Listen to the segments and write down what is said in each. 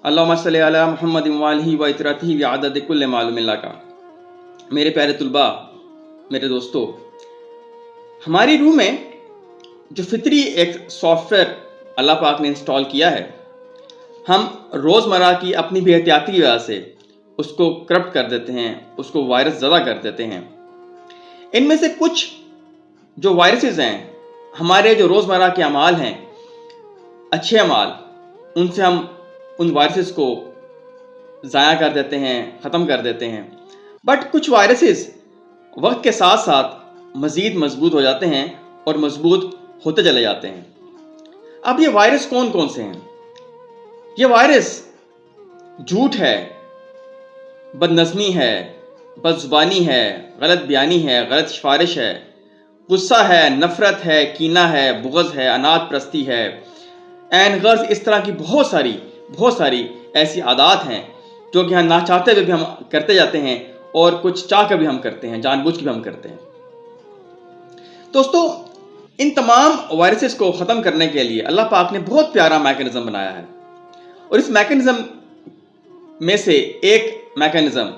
अल्लाहुम्मा सल्लि अला मुहम्मद व आलिहि व इतरतिहि व अदद कुल्ल मालूम का। मेरे प्यारे तुलबा, मेरे दोस्तों, हमारी रूह में जो फितरी एक सॉफ्टवेयर अल्लाह पाक ने इंस्टॉल किया है, हम रोज़मर्रा की अपनी बेहतियाती की वजह से उसको करप्ट कर देते हैं, उसको वायरस ज़दा कर देते हैं। इनमें से कुछ जो वायरसेस हैं, हमारे जो रोज़मर्रा के अमाल हैं, अच्छे अमाल, उनसे हम उन वायरसेस को ज़ाया कर देते हैं, ख़त्म कर देते हैं। बट कुछ वायरसेस वक्त के साथ साथ मज़ीद मजबूत हो जाते हैं और मजबूत होते चले जाते हैं। अब ये वायरस कौन कौन से हैं? ये वायरस झूठ है, बदनज़मी है, बदज़ुबानी है, गलत बयानी है, गलत सिफारिश है, गुस्सा है, नफ़रत है, कीना है, बुग़्ज़ है, अनाथ परस्ती है, ऐन गर्ज़, इस तरह की बहुत सारी ऐसी आदत हैं जो कि हम ना चाहते हुए भी हम करते जाते हैं और कुछ चाह कर भी हम करते हैं, जानबूझ के भी हम करते हैं। दोस्तों, इन तमाम वायरसेस को ख़त्म करने के लिए अल्लाह पाक ने बहुत प्यारा मैकेनिज़्म बनाया है और इस मैकेनिज़्म में से एक मैकेनिज़्म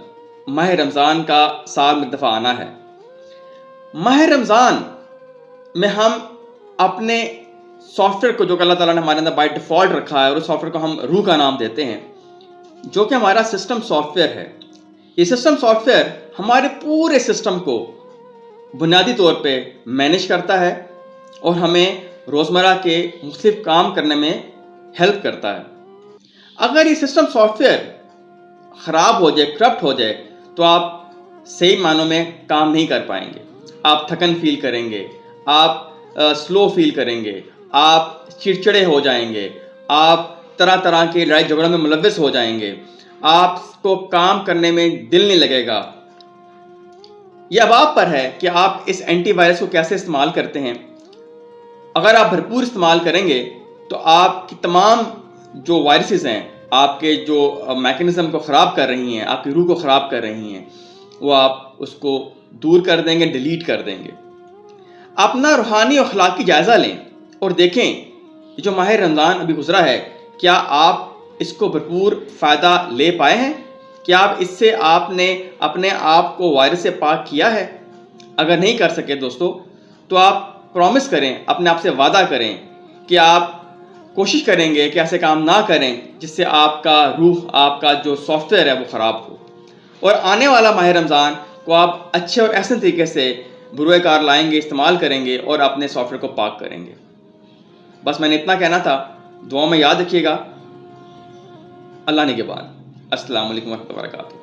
माह रमज़ान का साल में दफ़ा आना है। माह रमज़ान में हम अपने सॉफ्टवेयर को, जो कि अल्लाह ताला ने हमारे अंदर बाय डिफ़ॉल्ट रखा है, और उस सॉफ्टवेयर को हम रूह का नाम देते हैं, जो कि हमारा सिस्टम सॉफ्टवेयर है। ये सिस्टम सॉफ्टवेयर हमारे पूरे सिस्टम को बुनियादी तौर पे मैनेज करता है और हमें रोज़मर्रा के मुख्तलिफ काम करने में हेल्प करता है। अगर ये सिस्टम सॉफ्टवेयर ख़राब हो जाए, करप्ट हो जाए, तो आप सही मानों में काम नहीं कर पाएंगे। आप थकन फील करेंगे, आप स्लो फील करेंगे, आप चिड़चिड़े हो जाएंगे, आप तरह तरह के लड़ाई झगड़ों में मुलव्वस हो जाएंगे, आपको काम करने में दिल नहीं लगेगा। यह अब आप पर है कि आप इस एंटीवायरस को कैसे इस्तेमाल करते हैं। अगर आप भरपूर इस्तेमाल करेंगे तो आपकी तमाम जो वायरसेस हैं, आपके जो मैकेनिज़्म को ख़राब कर रही हैं, आपकी रूह को ख़राब कर रही हैं, वो आप उसको दूर कर देंगे, डिलीट कर देंगे। अपना रूहानी और अखलाकी जायज़ा लें और देखें जो माह रमज़ान अभी गुज़रा है, क्या आप इसको भरपूर फ़ायदा ले पाए हैं? क्या आप इससे आपने अपने आप को वायरस से पाक किया है? अगर नहीं कर सके दोस्तों, तो आप प्रॉमिस करें, अपने आप से वादा करें कि आप कोशिश करेंगे कि ऐसे काम ना करें जिससे आपका रूह, आपका जो सॉफ्टवेयर है, वो ख़राब हो। और आने वाला माह रमज़ान को आप अच्छे और एहसन तरीके से बुरे कार लाएंगे, इस्तेमाल करेंगे और अपने सॉफ्टवेयर को पाक करेंगे। बस मैंने इतना कहना था। दुआ में याद रखिएगा। अल्लाह ने के बाद। अस्सलामु अलैकुम व रहमतुल्लाहि व बरकातुहू।